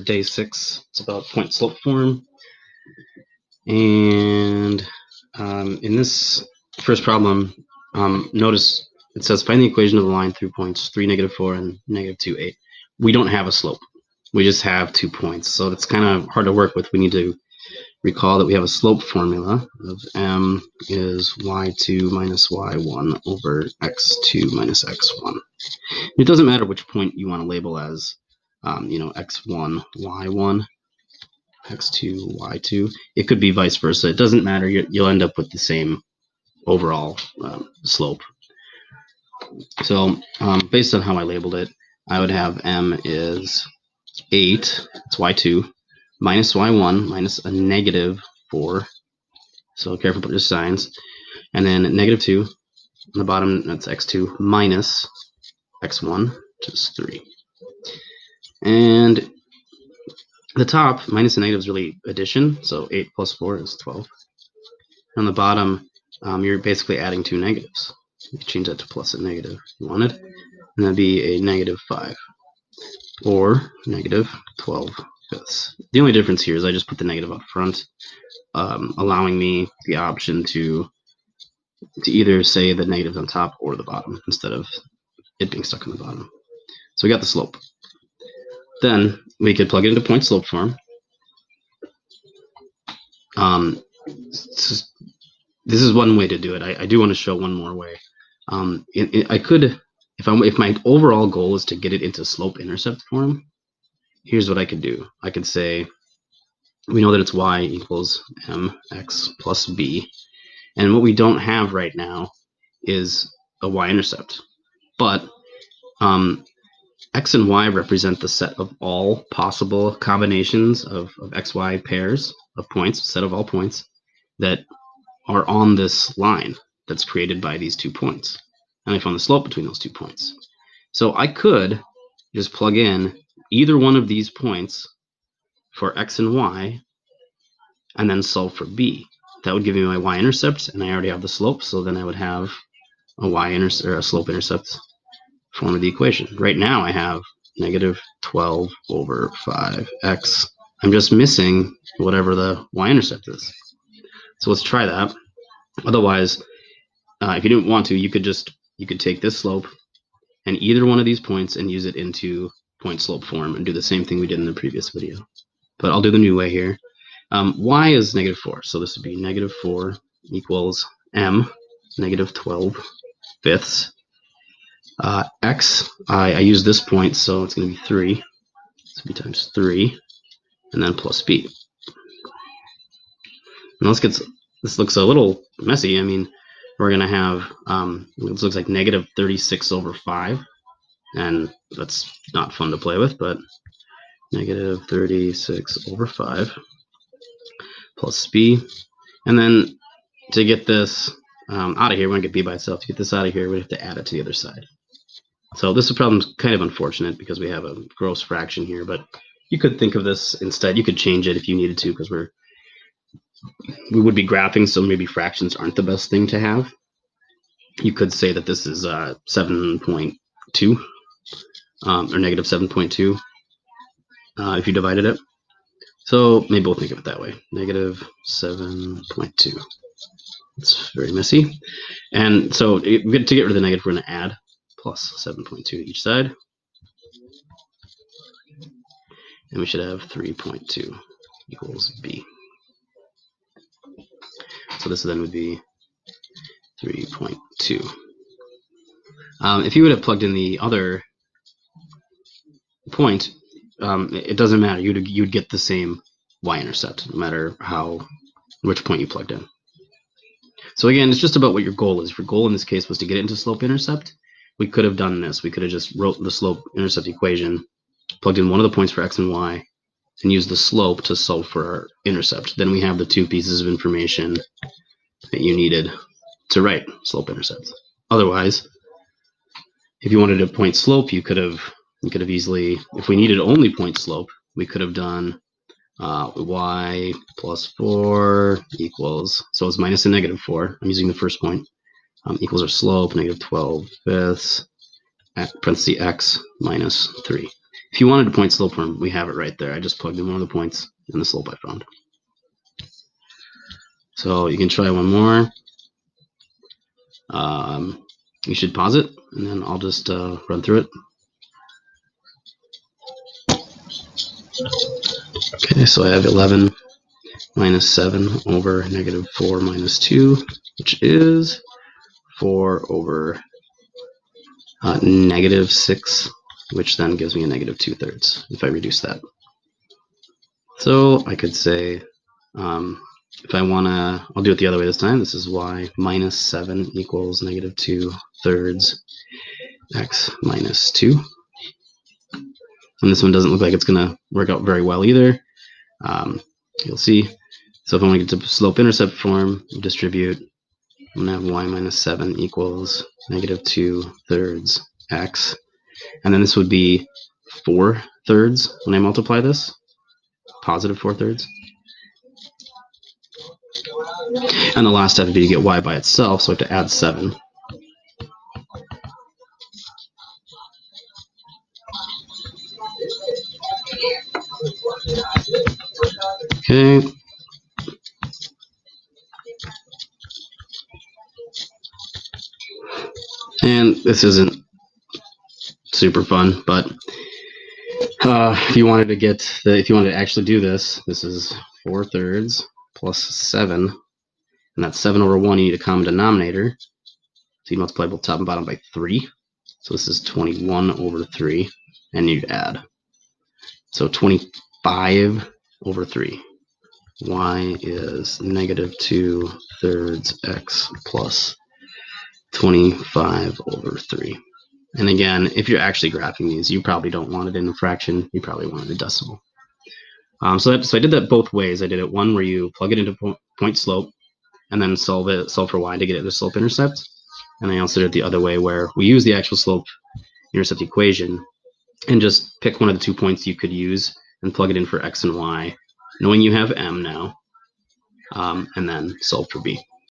day 6. It's about point slope form. And in this first problem, notice it says find the equation of the line through points 3, -4, and -2, 8. We don't have a slope. We just have 2 points. So it's kind of hard to work with. We need to recall that we have a slope formula of m is y2 minus y1 over x2 minus x1. It doesn't matter which point you want to label as, x1, y1, x2, y2. It could be vice versa. It doesn't matter. You'll end up with the same overall slope. So based on how I labeled it, I would have m is 8, it's y2, minus y1 minus a -4. So careful with your signs. And then -2 on the bottom, that's x2 minus x1, which is 3. And the top, minus and negative is really addition. So 8 plus 4 is 12. On the bottom, you're basically adding 2 negatives. You can change that to plus and negative if you wanted. And that'd be a -5 or -12 fifths. The only difference here is I just put the negative up front, allowing me the option to either say the negative's on top or the bottom instead of it being stuck on the bottom. So we got the slope. Then we could plug it into point slope form. This is one way to do it. I do want to show one more way. I could, if my overall goal is to get it into slope intercept form, here's what I could do. I could say, we know that it's y equals mx plus b. And what we don't have right now is a y-intercept. But x and y represent the set of all possible combinations of xy pairs of points, set of all points that are on this line that's created by these 2 points. And I found the slope between those 2 points. So I could just plug in either one of these points for x and y and then solve for b. That would give me my y-intercept, and I already have the slope, so then I would have a y-intercept or a slope-intercept form of the equation. Right now I have -12 over 5x. I'm just missing whatever the y-intercept is. So let's try that. Otherwise, if you didn't want to, you could take this slope and either one of these points and use it into point slope form and do the same thing we did in the previous video. But I'll do the new way here. Y is -4, so this would be -4 equals m, -12 fifths. X, I use this point, so it's going to be 3. This will be times 3, and then plus b. Now this looks a little messy. I mean, we're going to have, this looks like -36 over 5, and that's not fun to play with, but -36 over 5 plus b. And then to get this out of here, we're going to get b by itself. To get this out of here, we have to add it to the other side. So this problem's kind of unfortunate because we have a gross fraction here, but you could think of this instead. You could change it if you needed to, because we would be graphing, so maybe fractions aren't the best thing to have. You could say that this is 7.2 or -7.2 if you divided it. So maybe we'll think of it that way, -7.2. It's very messy. And so to get rid of the negative, we're going to add plus 7.2 to each side. And we should have 3.2 equals b. So this then would be 3.2. If you would have plugged in the other point, it doesn't matter. You'd get the same y-intercept, no matter which point you plugged in. So again, it's just about what your goal is. If your goal in this case was to get into slope-intercept, we could have done this. We could have just wrote the slope-intercept equation, plugged in one of the points for x and y, and used the slope to solve for our intercept. Then we have the 2 pieces of information that you needed to write slope-intercepts. Otherwise, if you wanted a point slope, you could have easily, if we needed only point slope, we could have done y plus 4 equals, so it's minus and -4. I'm using the first point. Equals our slope, -12 fifths, parenthesis x minus 3. If you wanted a point slope form, we have it right there. I just plugged in one of the points and the slope I found. So you can try one more. You should pause it, and then I'll just run through it. Okay, so I have 11 minus 7 over negative 4 minus 2, which is 4 over negative 6, which then gives me a negative 2/3 if I reduce that. So I could say, if I want to, I'll do it the other way this time. This is y minus 7 equals negative 2/3 x minus 2. And this one doesn't look like it's going to work out very well either. You'll see. So if I want to get to slope-intercept form, distribute, I'm going to have y minus 7 equals negative 2/3 x. And then this would be 4/3 when I multiply this, positive 4/3. And the last step would be to get y by itself, so I have to add 7. Okay. And this isn't super fun, but if you wanted to actually do this, this is 4/3 plus 7, and that's 7 over 1. You need a common denominator, so you multiply both top and bottom by 3. So this is 21 over 3, and you add. So 25 over 3. Y is negative 2/3 x plus 25 over 3. And again, if you're actually graphing these, you probably don't want it in a fraction. You probably want it in decimal. So I did that both ways. I did it one where you plug it into point slope and then solve for y to get the slope intercept. And I also did it the other way where we use the actual slope intercept equation and just pick one of the 2 points you could use and plug it in for x and y, knowing you have m now, and then solve for b.